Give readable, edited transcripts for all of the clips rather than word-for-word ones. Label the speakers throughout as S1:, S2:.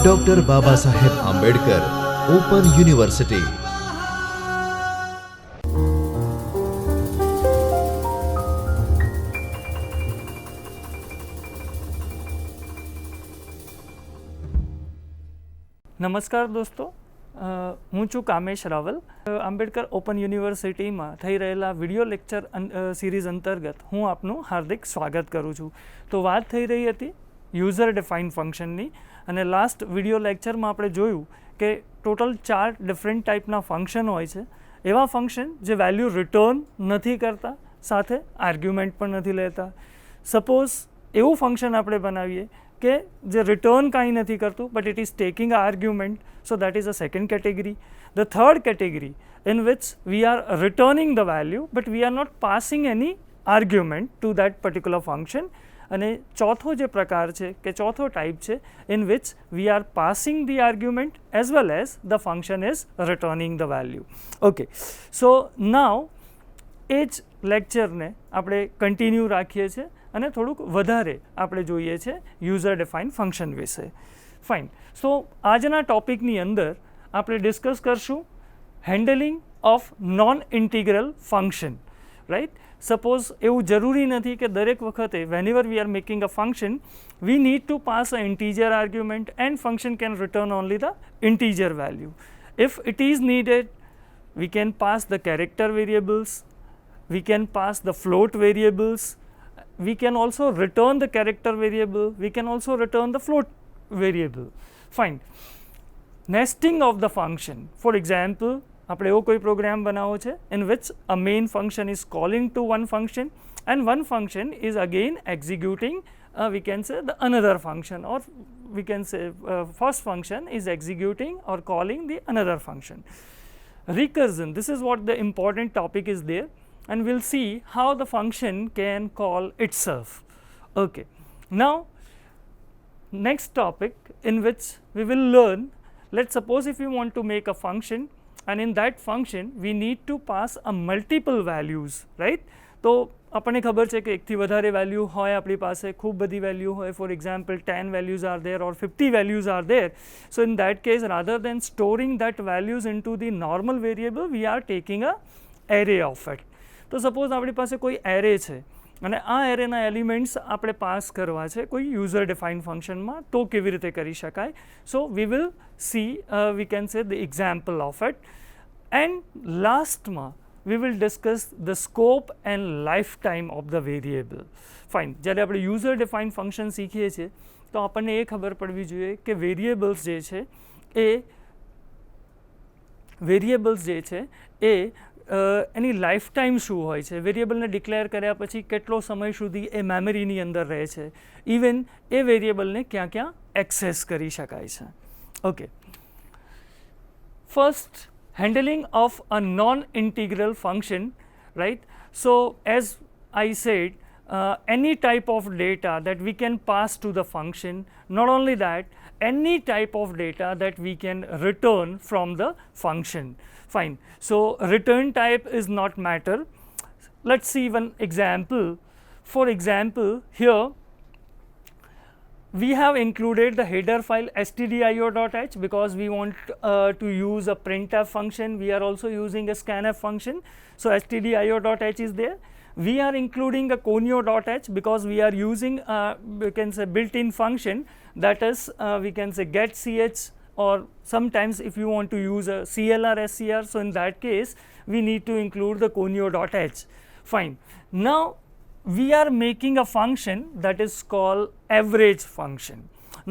S1: Doctor Baba Saheb Ambedkar open university.
S2: नमस्कार दोस्तों, हूँ छूँ कामेश रावल। आंबेडकर ओपन यूनिवर्सिटी में थई रहेला विडियो लेक्चर सीरीज अंतर्गत हूँ आपનું हार्दिक स्वागत करूँ छूँ। तो बात थई रही थी यूजर डिफाइन्ड फंक्शननी અને લાસ્ટ વિડિયો લેક્ચરમાં આપણે જોયું કે ટોટલ 4 ડિફરન્ટ ટાઈપના ફંક્શન હોય છે। એવા ફંક્શન જે વેલ્યુ રિટર્ન નથી કરતા, સાથે આર્ગ્યુમેન્ટ પણ નથી લેતા। સપોઝ એવું ફંક્શન આપણે બનાવીએ કે જે રિટર્ન કાંઈ નથી કરતું but it is taking a argument, so that is a second category. The third category in which we are returning the value but we are not passing any argument to that particular function। અને ચોથો જે પ્રકાર છે કે ચોથો type છે in which we are passing the argument as well as the function is returning the value। okay, so now એ જ લેક્ચરને આપણે કન્ટિન્યુ રાખીએ છીએ અને થોડુંક વધારે આપણે જોઈએ છે યુઝર ડિફાઇન ફંક્શન વિશે। ફાઇન, સો આજના ટોપિકની અંદર આપણે ડિસ્કસ કરશું handling of non integral function, right. Suppose એવું જરૂરી નથી કે દરેક વખતે whenever we are making a function we need to pass an integer argument and function can return only the integer value। if it is needed we can pass the character variables, we can pass the float variables, we can also return the character variable, we can also return the float variable। fine, nesting of the function, for example આપણે એવો કોઈ programme બનાવવો છે in which a main function is calling to one function and one function is again executing we can say the another function, or we can say first function is executing or calling the another function। Recursion, this is what the important topic is there, and we'll see how the function can call itself। okay, now next topic in which we will learn, let's suppose if you want to make a function and in that function we need to pass a multiple values, right। તો આપણને ખબર છે કે એકથી વધારે value હોય આપણી પાસે, ખૂબ બધી વેલ્યુ હોય, for example 10 values are there or 50 values are there, so in that case rather than storing that values into the normal variable we are taking a array of it। તો suppose આપણી પાસે કોઈ array છે અને આ એરેના elements આપણે pass કરવા છે કોઈ યુઝર ડિફાઇન ફંક્શનમાં, તો કેવી રીતે કરી શકાય? So we will see we can say the example of it, and લાસ્ટમાં we will discuss the scope and lifetime of the variable। fine, જ્યારે આપણે યુઝર ડિફાઇન ફંક્શન શીખીએ છીએ તો આપણને એ ખબર પડવી જોઈએ કે વેરિયેબલ્સ જે છે એ એની લાઈફ ટાઈમ શું હોય છે, વેરિયેબલને ડિક્લેર કર્યા પછી કેટલો સમય સુધી એ મેમરીની અંદર રહે છે, ઇવન એ વેરિયેબલને ક્યાં ક્યાં એક્સેસ કરી શકાય છે। Okay, first handling of a non-integral function, right? So as I said, any type of data that we can pass to the function, not only that, any type of data that we can return from the function। fine, so return type is not matter। let's see one example। for example, here we have included the header file stdio.h because we want to use a printf function, we are also using a scanf function, so stdio.h is there। we are including a conio.h because we are using we can say built-in function, that is we can say getch, or sometimes if you want to use a clr scr, so in that case we need to include the conio.h। fine, now we are making a function that is called average function।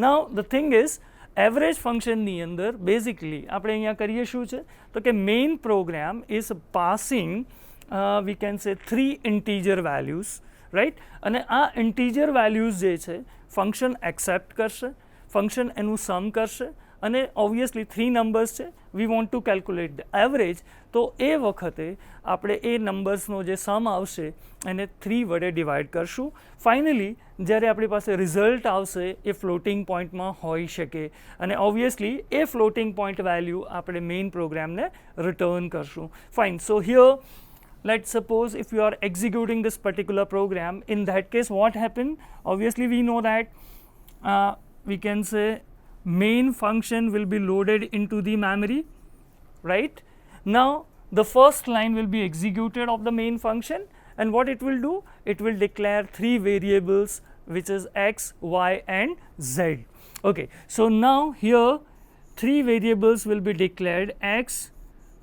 S2: now the thing is average function ની અંદર basically આપણે અહીંયા કરીએ શું છે તો કે main program is passing we can say 3 integer values, right। અને આ integer values જે છે function accept કરશે, function એનું sum કરશે, અને obviously 3 numbers છે, we want to calculate the average, તો એ વખતે આપણે એ નંબર્સનો જે સમ આવશે એને 3 વડે ડિવાઈડ કરશું। ફાઇનલી જ્યારે આપણી પાસે રિઝલ્ટ આવશે એ ફ્લોટિંગ પોઈન્ટમાં હોઈ શકે અને ઓબ્વિયસલી એ ફ્લોટિંગ પોઈન્ટ વેલ્યુ આપણે મેઇન પ્રોગ્રામને રિટર્ન કરશું। Fine, so here let's suppose if you are executing this particular program, in that case what happened, obviously we know that we can say main function will be loaded into the memory, right? Now the first line will be executed of the main function, and what it will do, it will declare three variables, which is x, y and z. Okay, so now here three variables will be declared, x,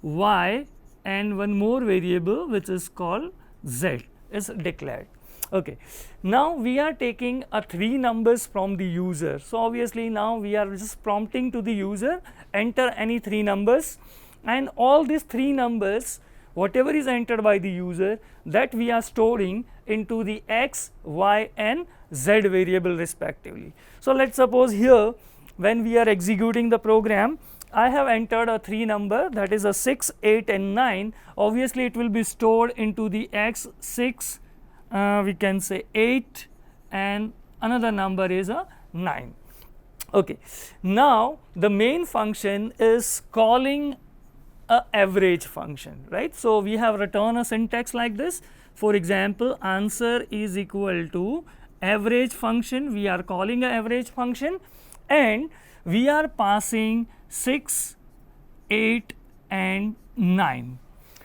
S2: y and one more variable which is called z is declared. Okay, now we are taking three numbers from the user. So obviously now we are just prompting to the user, enter any three numbers, and all these three numbers, whatever is entered by the user, that we are storing into the x, y and z variable respectively. So let's suppose here when we are executing the program, I have entered a three number, that is a 6, 8 and 9. Obviously it will be stored into the x, 6, we can say 8, and another number is a 9. Okay, now the main function is calling a average function, right? So we have written a syntax like this. For example, answer is equal to average function, we are calling a average function, and we are passing 6, 8 and 9.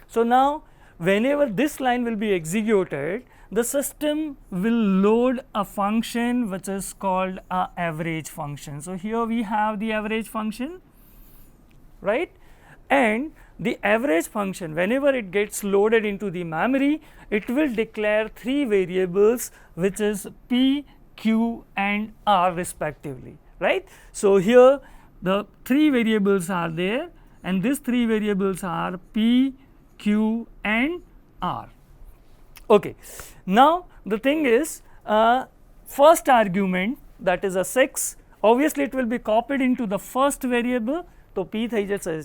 S2: So now whenever this line will be executed, the system will load a function which is called a average function. So here we have the average function, right? And the average function, whenever it gets loaded into the memory, it will declare three variables which is p, q and r respectively, right? So here the three variables are there, and these three variables are p, q and r. Okay, now the thing is, first argument, that is a 6, obviously it will be copied into the first variable, so p thai jase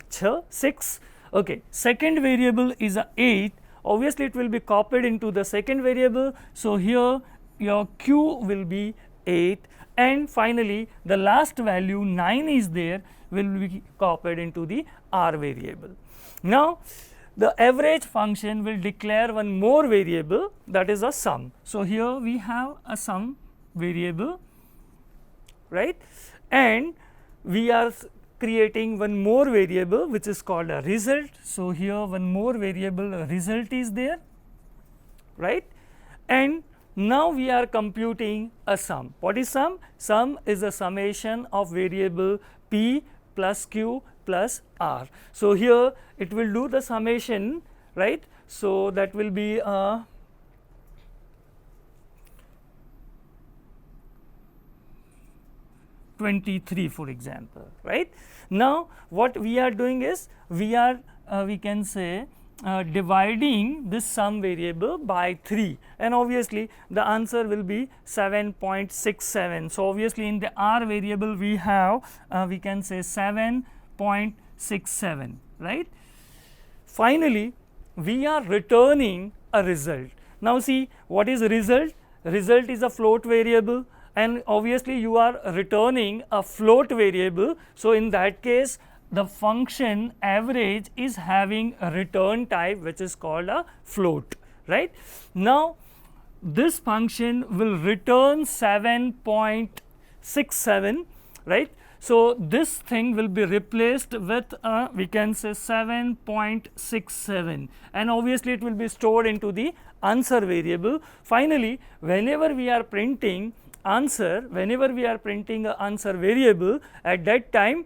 S2: 6. Okay, second variable is a 8, obviously it will be copied into the second variable, so here your q will be 8, and finally the last value 9 is there, will be copied into the r variable. Now the average function will declare one more variable, that is a sum. So here we have a sum variable, right, and we are creating one more variable which is called a result. So here one more variable result is there, right, and now we are computing a sum. What is sum? Sum is a summation of variable p plus q plus r. So here it will do the summation, right? So that will be 23 for example, right? Now what we are doing is, we are we can say dividing this sum variable by 3, and obviously the answer will be 7.67. So obviously in the r variable we have we can say 7.67, right? Finally we are returning a result. Now see, what is result? Result is a float variable, and obviously you are returning a float variable. So in that case the function average is having a return type which is called a float, right? Now this function will return 7.67, right? So this thing will be replaced with we can say 7.67, and obviously it will be stored into the answer variable. Finally whenever we are printing answer, whenever we are printing an answer variable, at that time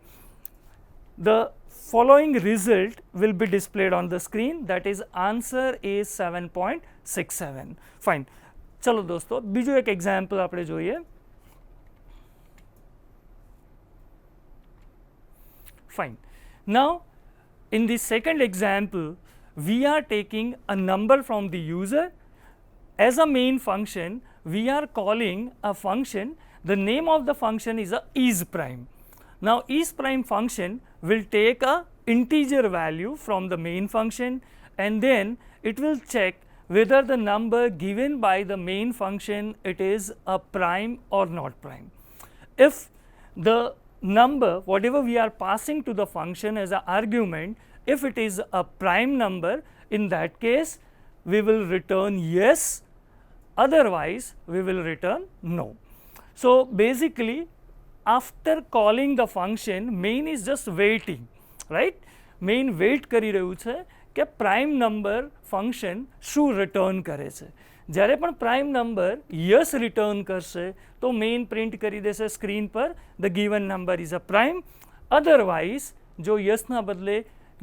S2: the following result will be displayed on the screen, that is answer is 7.67. Fine. चलो दोस्तों बीजो एक example આપણે જોઈએ. Fine. Now in the second example we are taking a number from the user as a main function. We are calling a function, the name of the function is a is prime. Now is prime function will take a integer value from the main function, and then it will check whether the number given by the main function it is a prime or not prime. If the number whatever we are passing to the function as an argument, if it is a prime number, in that case we will return yes, otherwise we will return no. So basically after calling the function, main is just waiting, right? main wait કરી રહ્યું છે કે prime number function શું return કરે છે. જ્યારે પણ prime number yes return કરશે તો મેઇન પ્રિન્ટ કરી દેશે સ્ક્રીન પર the given number is a prime. Otherwise જો યસના બદલે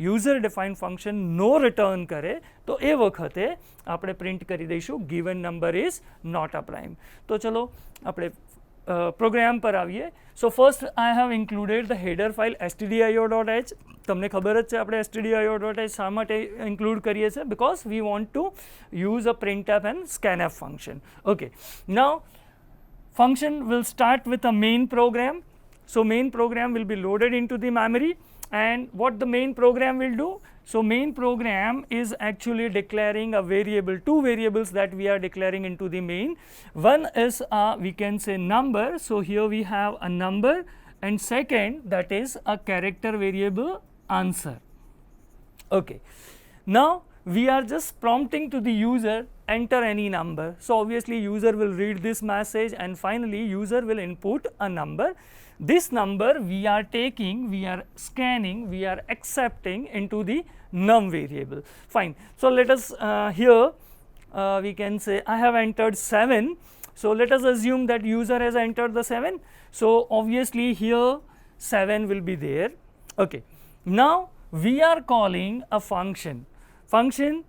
S2: યુઝર ડિફાઇન્ડ ફંક્શન નો રિટર્ન કરે તો એ વખતે આપણે પ્રિન્ટ કરી દઈશું given number is not a prime. તો ચલો આપણે પ્રોગ્રામ પર આવીએ. So first I have included the header file stdio.h. તમને ખબર જ છે આપણે stdio.h શા માટે ઇન્ક્લુડ કરીએ છીએ? Because we want to use a printf and scanf function. Okay, now function will start with a main program. So main program will be loaded into the memory, and what the main program will do? So main program is actually declaring a variable, two variables that we are declaring into the main. One is we can say number, so here we have a number, and second that is a character variable answer. Okay, now we are just prompting to the user enter any number. So obviously user will read this message and finally user will input a number. This number we are taking, we are scanning, we are accepting into the num variable. Fine. So let us here we can say I have entered 7. So let us assume that user has entered the 7. So obviously here 7 will be there. Okay. Now we are calling a function. Function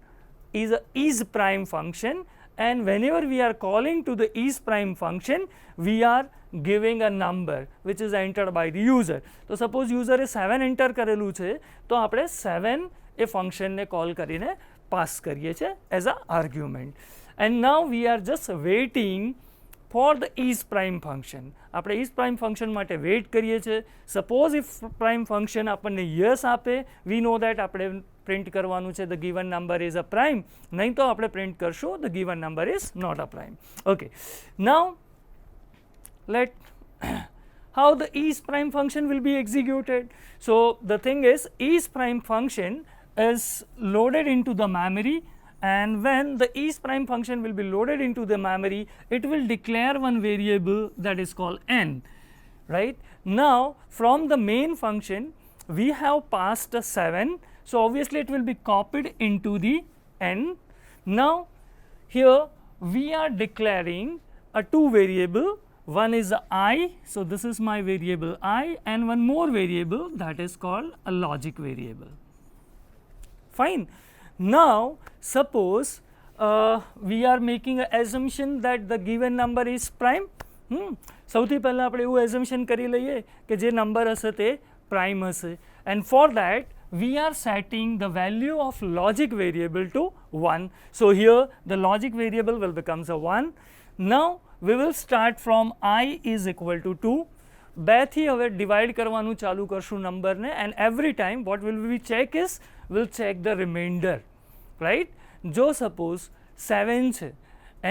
S2: is a isPrime function, and whenever we are calling to the isPrime function, we are giving a number which is entered by the user. So suppose user A 7 enter કરેલું છે તો આપણે 7 એ ફંક્શનને call કરીને pass કરીએ છીએ as a argument. And now we are just waiting for the isPrime function. આપણે isPrime function માટે વેઇટ કરીએ છીએ. સપોઝ ઇફ પ્રાઇમ ફંક્શન આપણને યસ આપે, વી નો દેટ આપણે પ્રિન્ટ કરવાનું છે the given number is a prime, નહીં તો આપણે પ્રિન્ટ કરશું the given number is not a prime. Okay, now let how the isPrime function will be executed. So the thing is isPrime function is loaded into the memory, and when the isPrime function will be loaded into the memory, it will declare one variable that is called n. Right now from the main function we have passed a 7, so obviously it will be copied into the n. Now here we are declaring a two variable. One is I, so this is my variable I, and one more variable that is called a logic variable. Fine. Now suppose we are making an assumption that the given number is prime. સૌથી પહેલાં આપણે એવું assumption કરી લઈએ કે જે number હશે તે prime હશે, and for that we are setting the value of logic variable to 1. So here the logic variable will becomes a 1. Now we will start from I is equal to 2. 2 થી હવે divide કરવાનું ચાલુ કરશું નંબરને, and every time what will we check is we'll check the remainder, right? જો suppose 7 છે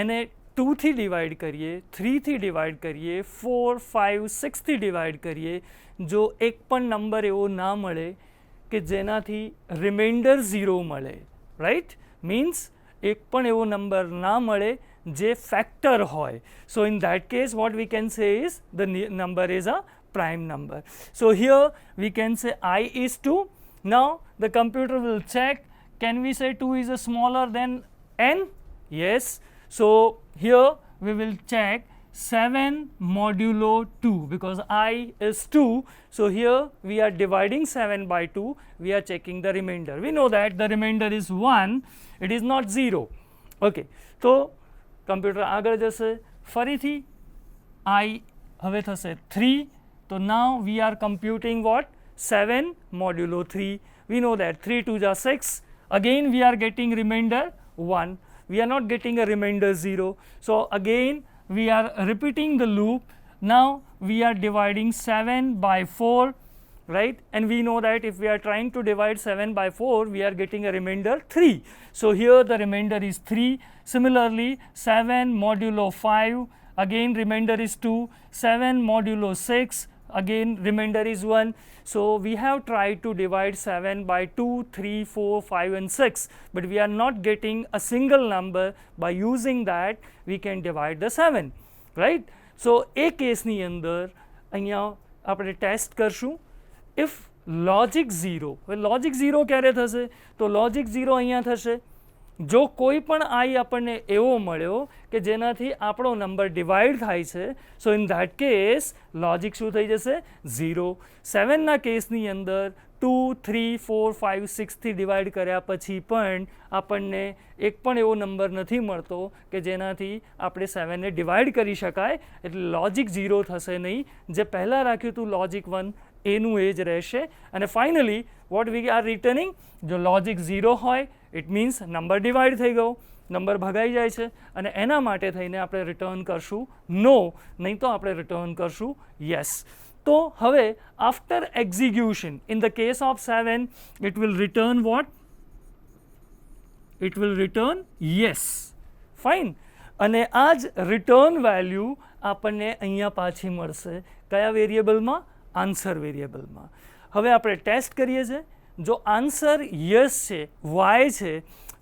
S2: એને 2 થી ડિવાઇડ કરીએ, 3 થી ડિવાઇડ કરીએ, 4, 5, 6 થી ડિવાઇડ કરીએ, જો એક પણ નંબર એવો ના મળે કે જેનાથી રિમાઇન્ડર 0 મળે, રાઈટ? મીન્સ એક પણ એવો નંબર ના મળે જે ફેક્ટર હોય. So in that case what we can say is the number is a prime number. So here we can say I is 2. Now the computer will check, can we say 2 is a smaller than n? Yes. So here we will check 7 modulo 2 because I is 2. So here we are dividing 7 by 2, we are checking the remainder. We know that the remainder is 1, it is not 0. Okay, so computer આગળ જશે, ફરીથી I હવે થશે 3. So now we are computing what? 7 modulo 3. We know that 3 2s are 6. Again we are getting remainder 1. We are not getting a remainder 0. So again we are repeating the loop. Now we are dividing 7 by 4, right? And we know that if we are trying to divide 7 by 4, we are getting a remainder 3. So here the remainder is 3. Similarly 7 modulo 5, again remainder is 2. 7 modulo 6, again remainder is 1. So we have tried to divide 7 by 2, 3, 4, 5 and 6, but we are not getting a single number. By using that we can divide the 7, right? So a case ની અંદર અહીંયા આપણે test કરશું. If logic 0, હવે logic 0 ક્યારે થશે? તો logic 0 અહીંયા થશે જો કોઈ પણ આઈ આપણને એવો મળ્યો કે જેનાથી આપણો નંબર ડિવાઈડ થાય છે. સો ઇન ધેટ કેસ લોજિક શું થઈ જશે? 0. 7ના કેસની અંદર 2, 3, 4, 5, 6થી ડિવાઈડ કર્યા પછી પણ આપણને એક પણ એવો નંબર નથી મળતો કે જેનાથી આપણે 7ને ડિવાઈડ કરી શકાય, એટલે લોજિક 0 થશે નહીં. જે પહેલાં રાખ્યું હતું લોજિક 1 એનું એ જ રહેશે. અને finally what we are returning, જો લોજિક 0 હોય ઇટ મીન્સ નંબર ડિવાઈડ થઈ ગયો, નંબર ભગાઈ જાય છે, અને એના માટે થઈને આપણે રિટર્ન કરશું નો, નહીં તો આપણે રિટર્ન કરશું યસ. તો હવે after execution in the case of 7 it will return what? It will return yes. Fine. અને આ જ રિટર્ન વેલ્યુ આપણને અહીંયા પાછી મળશે કયા વેરિયેબલમાં? આન્સર વેરિયેબલમાં. હવે આપણે ટેસ્ટ કરીએ છીએ. જો આન્સર યસ છે, વાય છે,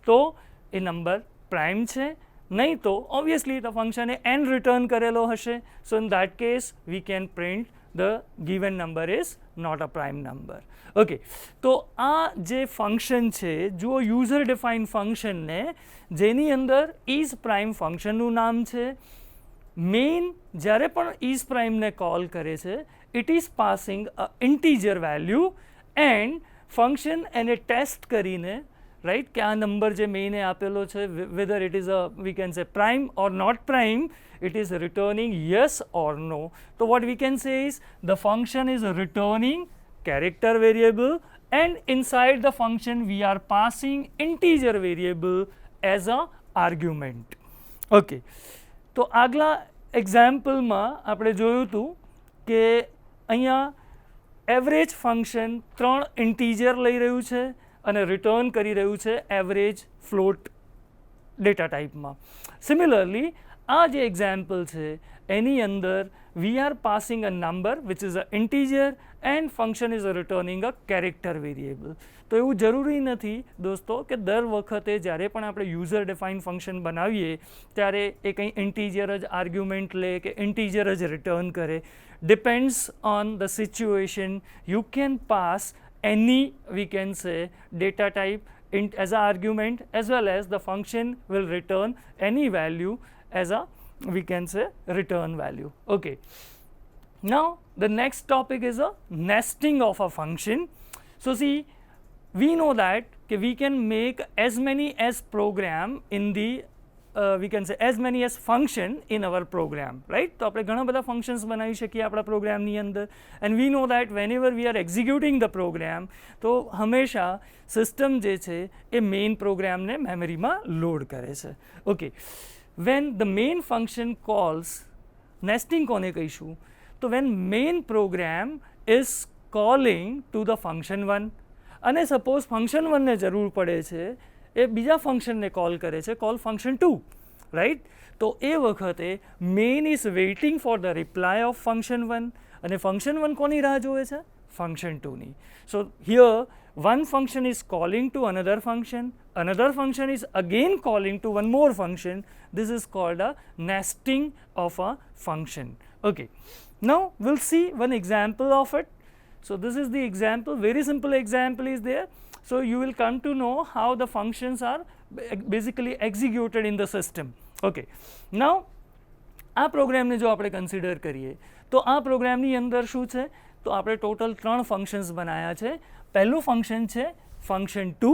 S2: તો એ નંબર પ્રાઇમ છે, નહીં તો ઓબ્વિયસલી ધ ફંક્શને એન રિટર્ન કરેલો હશે. So in that case we can print the given number is not a prime number. Okay, તો આ જે ફંક્શન છે, જુઓ યુઝર ડિફાઇન ફંક્શનને, જેની અંદર ઇઝ પ્રાઇમ ફંક્શનનું નામ છે. મેઇન જ્યારે પણ ઇઝ પ્રાઇમને કોલ કરે છે, it is passing a integer value and function એને ટેસ્ટ કરીને, રાઈટ, કે આ નંબર જે મેઇને આપેલો છે whether it is a we can say prime or not prime, it is returning yes or no. So what we can say is the function is returning character variable and inside the function we are passing integer variable as a argument. Okay, તો આગલા એક્ઝામ્પલમાં આપણે જોયું હતું કે અહીંયા average function 3 integer લઈ રહ્યું છે અને રિટર્ન કરી રહ્યું છે એવરેજ ફ્લોટ ડેટા ટાઈપમાં. સિમિલરલી આ જે એક્ઝામ્પલ છે એની અંદર we are passing a number which is a integer and function is returning a character variable. તો એવું જરૂરી નથી દોસ્તો કે દર વખતે જ્યારે પણ આપણે યુઝર ડિફાઇન ફંક્શન બનાવીએ ત્યારે એ કંઈ ઇન્ટીજર જ આર્ગ્યુમેન્ટ લે કે ઇન્ટીજર જ રિટર્ન કરે. Depends on the situation. You can pass any, we can say, data type as an argument, as well as the function will return any value as a, we can say, return value. Okay, now the next topic is a nesting of a function. So see, we know that we can make as many as program in the we can say as many as function in our program, right? તો આપણે ઘણા બધા functions બનાવી શકીએ આપણા પ્રોગ્રામની અંદર, and we know that whenever we are executing the program તો હંમેશા સિસ્ટમ જે છે એ મેઇન પ્રોગ્રામને મેમરીમાં લોડ કરે છે. Okay, when the main function calls, nesting કોને કહીશું? તો when main program is calling to the function 1 અને સપોઝ function 1 ને જરૂર પડે છે એ બીજા ફંક્શનને કોલ કરે છે, કોલ ફંક્શન 2, રાઈટ? તો એ વખતે main is waiting for the reply of function 1 અને ફંક્શન 1 કોની રાહ જોવે છે? ફંક્શન 2ની. So here one function is calling to another function is again calling to one more function. This is called a nesting of a function. Okay, now we'll see one example of it. So this is the example, very simple example is there. So you will come to know how the functions are basically executed in the system. Okay, now આ પ્રોગ્રામને જો આપણે consider કરીએ તો આ પ્રોગ્રામની અંદર શું છે? તો આપણે ટોટલ 3 ફંક્શન્સ બનાવ્યા છે. પહેલું ફંક્શન છે ફંક્શન 2,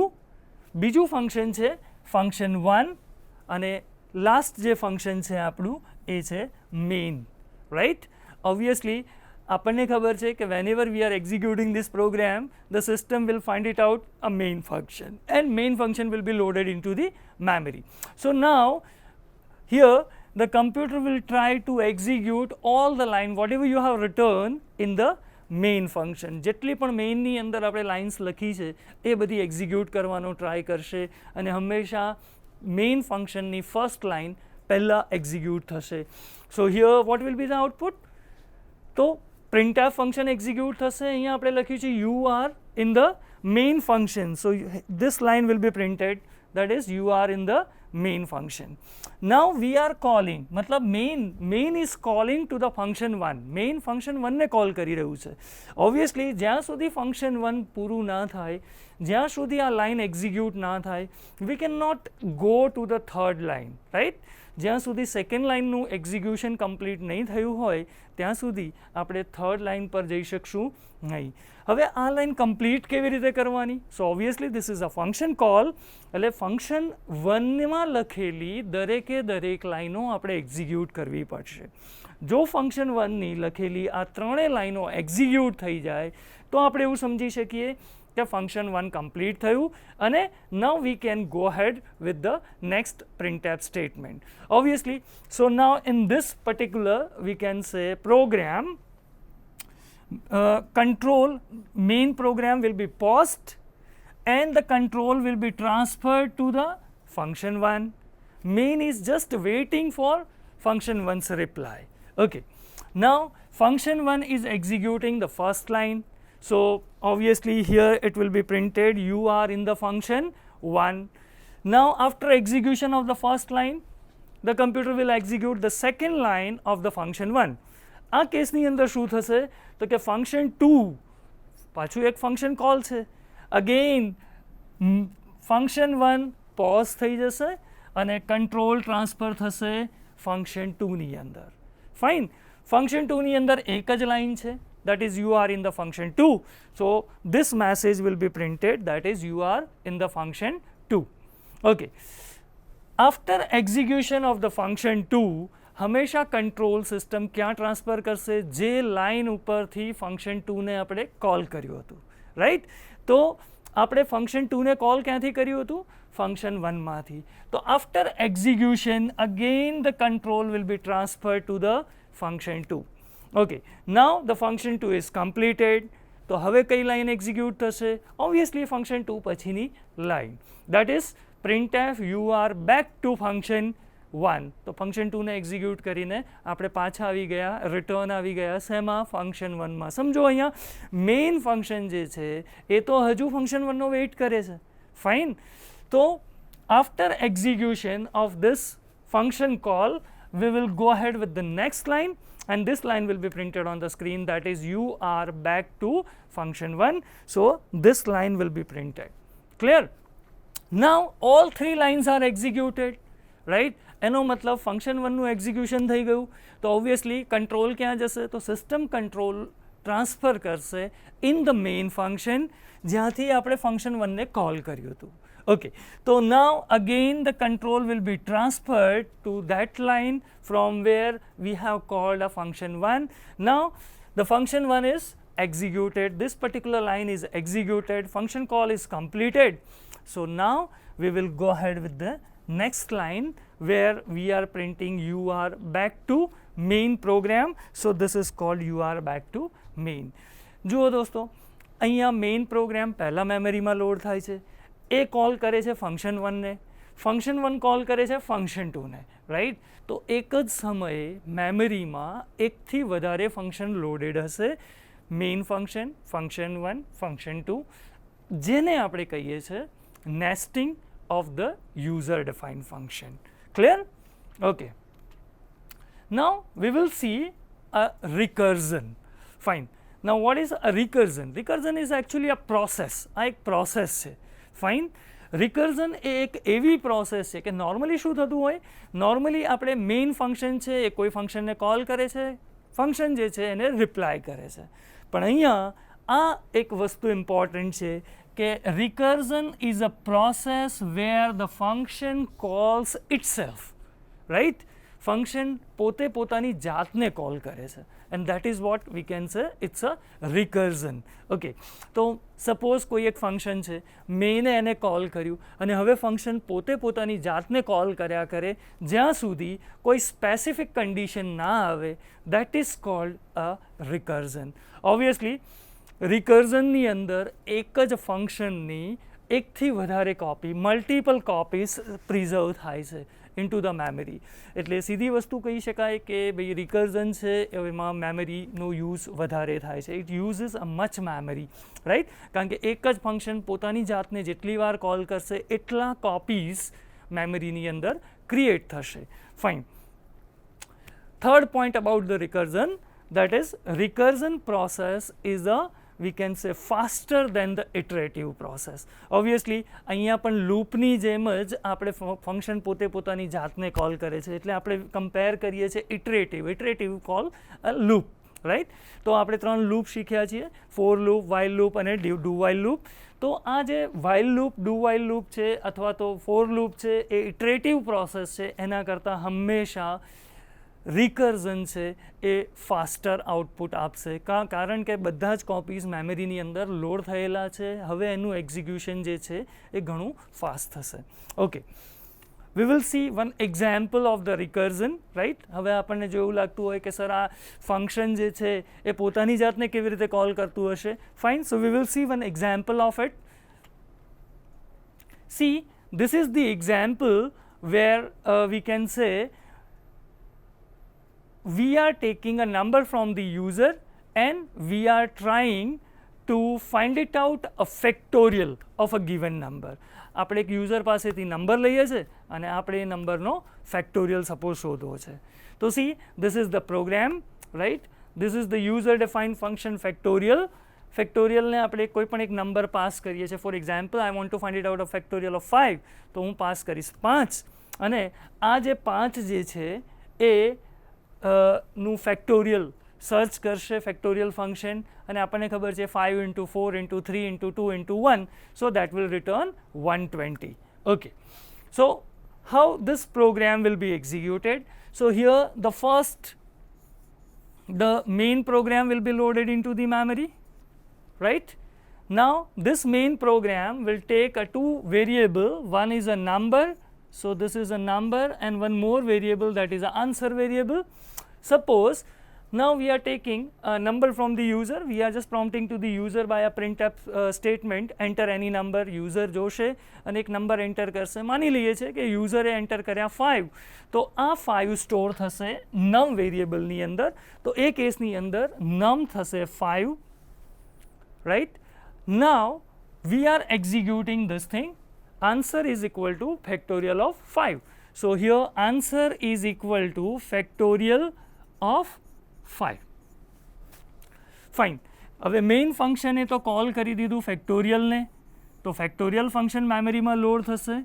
S2: બીજું ફંક્શન છે ફંક્શન 1 અને લાસ્ટ જે ફંક્શન છે આપણું એ છે મેઇન, રાઈટ? ઓબ્વિયસલી આપણને ખબર છે કે whenever we are executing this program, the system will find it out a main function and main function will be loaded into the memory. So now here the computer will try to execute all the line whatever you have written in the main function. જેટલી પણ મેઇનની અંદર આપણે lines લખી છે એ બધી execute કરવાનો try કરશે અને હંમેશા મેઇન ફંક્શનની ફર્સ્ટ લાઇન પહેલાં એક્ઝિક્યુટ થશે. સો here what will be the output? તો printf function execute થશે. અહીંયા આપણે લખ્યું છે you are in the main function, so this line will be printed, that is you are in the main function. Now we are calling, मतलब main is calling to the function 1. main function 1 ને call કરી રહ્યું છે. Obviously જ્યાં સુધી function 1 પૂરું ના થાય, જ્યાં સુધી આ લાઈન એક્ઝિક્યુટ ના થાય, we cannot go to the third line, right? જ્યાં સુધી સેકન્ડ લાઇનનું એક્ઝિક્યુશન કમ્પ્લીટ નહીં થયું હોય ત્યાં સુધી આપણે થર્ડ લાઇન પર જઈ શકશું નહીં. હવે આ લાઇન કમ્પ્લીટ કેવી રીતે કરવાની? So obviously this is a function call, એટલે ફંક્શન 1માં લખેલી દરેક લાઈનો આપણે એક્ઝિક્યુટ કરવી પડશે. જો ફંક્શન 1ની લખેલી આ ત્રણેય લાઈનો એક્ઝિક્યુટ થઈ જાય તો આપણે એવું સમજી શકીએ કે function 1 complete થયું અને now we can go ahead with the next printf statement. Obviously, so now in this particular we can say program control, main program will be paused and the control will be transferred to the function 1. Main is just waiting for function 1's reply. Okay, now function 1 is executing the first line. So obviously here it will be printed you are in the function 1. Now after execution of the first line, the computer will execute the second line of the function 1. આ કેસની અંદર શું થશે તો કે function 2 પાછું એક function call છે, again function 1 pause થઈ જશે અને control transfer થશે function 2 ની અંદર. Fine, function 2 ની અંદર એક જ લાઈન છે, that is you are in the function 2. So this message will be printed, that is you are in the function 2. Okay, after execution of the function 2 હંમેશા control system ક્યાં transfer કરશે? જે line ઉપરથી function 2 ને આપણે call કર્યું હતું, right? તો આપણે ફંક્શન 2 ને કોલ ક્યાંથી કર્યું હતું? ફંક્શન 1 માંથી. તો after execution again the control will be transfer to the function 2. Okay, now the function 2 is completed. તો હવે કઈ લાઈન એક્ઝિક્યુટ થશે? ઓબ્વિયસલી ફંક્શન 2 પછીની line, that is printf you are back to function 1. તો function 2 ને execute કરીને આપણે પાછા આવી ગયા, રિટર્ન આવી ગયા શેમાં? ફંક્શન 1 માં. સમજો અહીંયા મેઇન ફંક્શન જે છે એ તો હજુ ફંક્શન 1 નો વેઇટ કરે છે. ફાઇન, તો after execution of this function call we will go ahead with the next line and this line will be printed on the screen, that is you are back to function 1. So this line will be printed. Clear? Now all three lines are executed, right? એનો મતલબ function 1 નું execution થઈ ગયું. તો obviously control ક્યાં જશે? તો system control transfer કરશે ઇન ધ મેઇન ફંક્શન જ્યાંથી આપણે ફંક્શન 1 ને કોલ કર્યું હતું. Okay, so now again the control will be transferred to that line from where we have called a function 1. Now the function 1 is executed, this particular line is executed, function call is completed. So now we will go ahead with the next line where we are printing you are back to main program. So this is called you are back to main. જુઓ દોસ્તો, અહીંયા main program પહેલાં મેમરીમાં load થાય છે, એ call કરે છે function 1 ને, ફંક્શન 1 કોલ કરે છે ફંક્શન 2 ને, રાઈટ? તો એક જ સમયે મેમરીમાં એકથી વધારે ફંક્શન લોડેડ હશે, મેઇન ફંક્શન, ફંક્શન 1, ફંક્શન 2, જેને આપણે કહીએ છીએ nesting of the user defined function. Clear? Okay, now V will C a recursion. Fine, now what is a recursion? Recursion is actually a process. આ એક process છે. Fine, recursion એ એક એવી process છે કે નોર્મલી શું થતું હોય? નોર્મલી આપણે મેઇન ફંક્શન છે એ કોઈ ફંક્શનને કોલ કરે છે, ફંક્શન જે છે એને રિપ્લાય કરે છે. પણ અહીંયા આ એક વસ્તુ ઇમ્પોર્ટન્ટ છે કે recursion is a process where the function calls itself, right? Function પોતે પોતાની જાતને કોલ કરે છે and that is what we can say it's a recursion. Okay, તો સપોઝ કોઈ એક ફંક્શન છે, મેને એને કોલ કર્યું અને હવે ફંક્શન પોતે પોતાની જાતને કોલ કર્યા કરે જ્યાં સુધી કોઈ સ્પેસિફિક કન્ડિશન ના આવે, that is called a recursion. Obviously રિકર્ઝનની અંદર એક જ ફંક્શનની એકથી વધારે કોપી, મલ્ટિપલ કોપીઝ પ્રિઝર્વ થાય છે ઇન્ટુ ધ મેમરી. એટલે સીધી વસ્તુ કહી શકાય કે ભાઈ રિકર્ઝન છે એમાં મેમરીનો યુઝ વધારે થાય છે. It uses a much memory, right? કારણ કે એક જ ફંક્શન પોતાની જાતને જેટલી વાર કોલ કરશે એટલા કોપીઝ મેમરીની અંદર ક્રિએટ થશે. Fine. Third point about the recursion, that is recursion process is a, we can say, faster than the iterative process. Obviously અહીંયા પણ લૂપની જેમ જ આપણે ફંક્શન પોતાની જાતને કોલ કરે છે, એટલે આપણે કમ્પેર કરીએ છીએ ઇટરેટિવ કોલ અ લૂપ, રાઈટ. તો આપણે 3 લૂપ શીખ્યા છીએ, ફોર લૂપ, વાઇલ લૂપ અને ડુ વાઇલ લૂપ. તો આ જે while loop, do while loop છે અથવા તો ફોર લૂપ છે, એ ઇટરેટિવ પ્રોસેસ છે, એના કરતાં હંમેશા રિકર્ઝન છે એ ફાસ્ટર આઉટપુટ આપશે, કારણ કે બધા જ કોપીઝ મેમરીની અંદર લોડ થયેલા છે. હવે એનું એક્ઝિક્યુશન જે છે એ ઘણું ફાસ્ટ થશે. Okay, V will C one example of the recursion, right. હવે આપણને જો એવું લાગતું હોય કે સર આ ફંક્શન જે છે એ પોતાની જાતને કેવી રીતે કોલ કરતું હશે. Fine. So we will C one example of it. C, this is the example where we can say we are taking a number from the user and we are trying to find it out a factorial of a given number. આપણે એક user પાસેથી number લઈએ છીએ અને આપણે એ નંબરનો factorial suppose શોધવો છે. તો C, this is the program, right? This is the user defined function factorial. ફેક્ટોરિયલને આપણે કોઈ પણ એક નંબર પાસ કરીએ છીએ. For example, I want to find it out of factorial of 5, તો હું પાસ કરીશ 5, અને આ જે 5 જે છે એ નું ફેક્ટોરિયલ સર્ચ કરશે, ફેક્ટોરિયલ ફંક્શન, અને આપણને ખબર છે 5 into 4 into 3 into 2 into 1, so that will return 120. Okay, so how this program will be executed? So here the main program will be loaded into the memory, right? Now this main program will take a 2 variable, one is a number, so this is a number, and one more variable, that is an answer variable. Suppose now we are taking a number from the user, we are just prompting to the user by a printf statement, enter any number. user જોશે અને એક number enter કરશે. માની લઈએ છે કે યુઝરે enter કર્યા 5, તો આ 5 સ્ટોર થશે નમ વેરિયેબલની અંદર. તો એ કેસની અંદર નમ થશે 5, right? Now we are executing this thing. Answer is equal to factorial of 5. So here answer is equal to factorial of 5. Fine. હવે મેઇન ફંક્શને તો કોલ કરી દીધું ફેક્ટોરિયલને, તો ફેક્ટોરિયલ ફંક્શન મેમરીમાં લોડ થશે.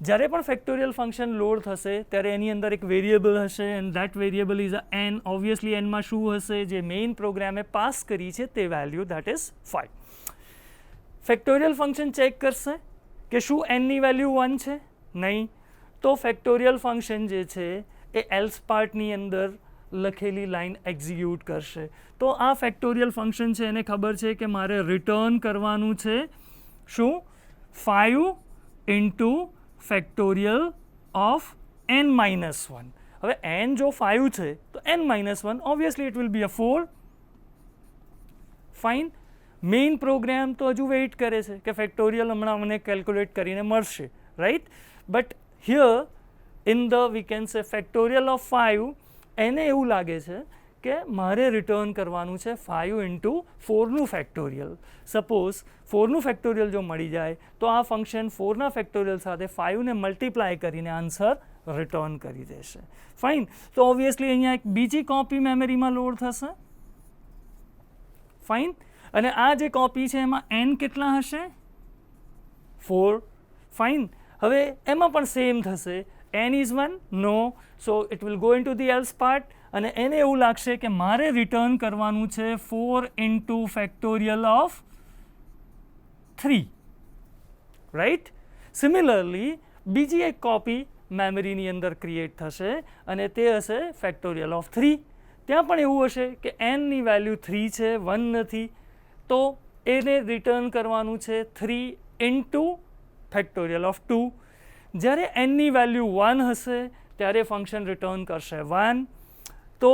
S2: જ્યારે પણ ફેક્ટોરિયલ ફંક્શન લોડ થશે ત્યારે એની અંદર એક વેરિયેબલ હશે, and that variable is a n. ઓબ્વિયસલી એનમાં શું હશે? જે મેઇન પ્રોગ્રામે પાસ કરી છે તે value, that is 5. Factorial function check કરશે કે શું એનની વેલ્યુ 1 છે? નહીં. તો ફેક્ટોરિયલ ફંક્શન જે છે એ એલ્સ પાર્ટની અંદર લખેલી લાઈન એક્ઝિક્યુટ કરશે. તો આ ફેક્ટોરિયલ ફંક્શન છે એને ખબર છે કે મારે રિટર્ન કરવાનું છે શું? 5 into ફેક્ટોરિયલ ઓફ n-1. હવે n જો 5 છે તો n-1, obviously it will be a 4. Fine. Main program તો હજુ વેઇટ કરે છે કે ફેક્ટોરિયલ હમણાં મને કેલ્ક્યુલેટ કરીને મળશે, right? But here in the, V can સે, ફેક્ટોરિયલ ઓફ 5, એને એવું લાગે છે કે મારે રિટર્ન કરવાનું છે 5 into 4નું ફેક્ટોરિયલ. સપોઝ 4નું ફેક્ટોરિયલ જો મળી જાય તો આ ફંક્શન 4ના ફેક્ટોરિયલ સાથે 5ને મલ્ટીપ્લાય કરીને આન્સર રિટર્ન કરી દેશે. ફાઇન. તો ઓબ્વિયસલી અહીંયા એક બીજી કોપી મેમરીમાં લોડ થશે. ફાઇન. અને આ જે કોપી છે એમાં n કેટલા હશે? 4. ફાઇન. હવે એમાં પણ સેમ થશે. n is 1? No. So it will go into the else part, અને એને એવું લાગશે કે મારે રિટર્ન કરવાનું છે 4 into factorial of 3, right? Similarly બીજી એક કોપી મેમરીની અંદર ક્રિએટ થશે અને તે હશે ફેક્ટોરિયલ ઓફ 3. ત્યાં પણ એવું હશે કે nની વેલ્યુ 3 છે, 1 નથી. તો એને રિટર્ન કરવાનું છે 3 into ફેક્ટોરિયલ ઓફ 2. જ્યારે nની વેલ્યુ 1 હશે ત્યારે ફંક્શન રિટર્ન કરશે 1. તો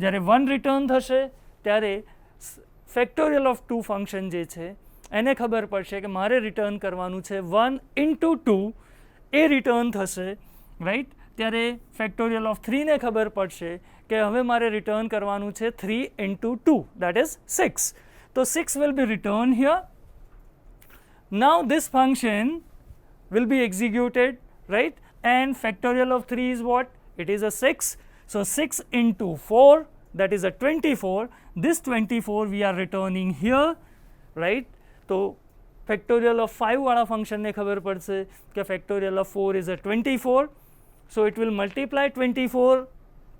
S2: જ્યારે 1 રિટર્ન થશે ત્યારે ફેક્ટોરિયલ ઓફ 2 ફંક્શન જે છે એને ખબર પડશે કે મારે રિટર્ન કરવાનું છે 1 into 2, એ રિટર્ન થશે, રાઈટ? ત્યારે ફેક્ટોરિયલ ઓફ 3ને ખબર પડશે કે હવે મારે રિટર્ન કરવાનું છે 3 into 2, દેટ ઇઝ 6. તો 6 will be returned here. Now this function will be executed, right? And factorial of 3 is what? It is a 6. So 6 into 4, that is a 24. This 24 we are returning here, right? So factorial of 5 वाला function ने खबर पड़से कि factorial of 4 is a 24. So it will multiply 24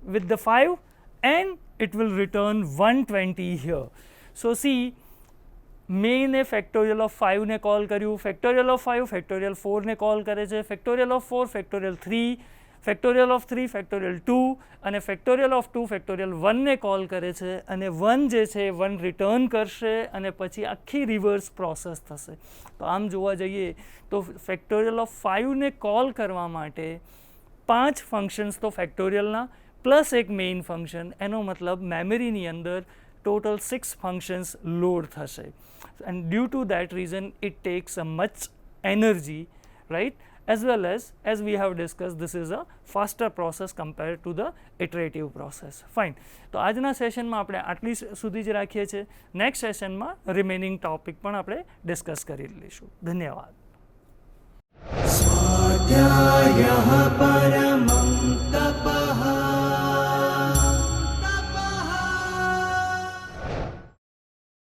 S2: with the 5 and it will return 120 here. So see, મેં ને factorial of 5 ને call કર્યું, factorial of 5 factorial 4 ને call કરે છે, factorial of 4 factorial 3, factorial of 3 factorial 2 અને ફેક્ટોરિયલ ઓફ 2 ફેક્ટોરિયલ 1 ને call કરે છે અને 1 જે છે 1 રિટર્ન કરશે અને પછી આખી રિવર્સ પ્રોસેસ થશે. તો આમ જોવા જઈએ તો ફેક્ટોરિયલ ઓફ 5 ને કોલ કરવા માટે 5 ફંક્શન્સ તો ફેક્ટોરિયલના પ્લસ એક મેઇન ફંક્શન, એનો મતલબ મેમરીની અંદર total 6 functions load thashe, and due to that reason it takes a much energy, right? As well as we have discussed, this is a faster process compared to the iterative process. Fine. તો આજના સેશનમાં આપણે આટલી સુધી જ રાખીએ છીએ. Next સેશનમાં રિમેનિંગ ટોપિક પણ આપણે ડિસ્કસ કરી લઈશું. ધન્યવાદ.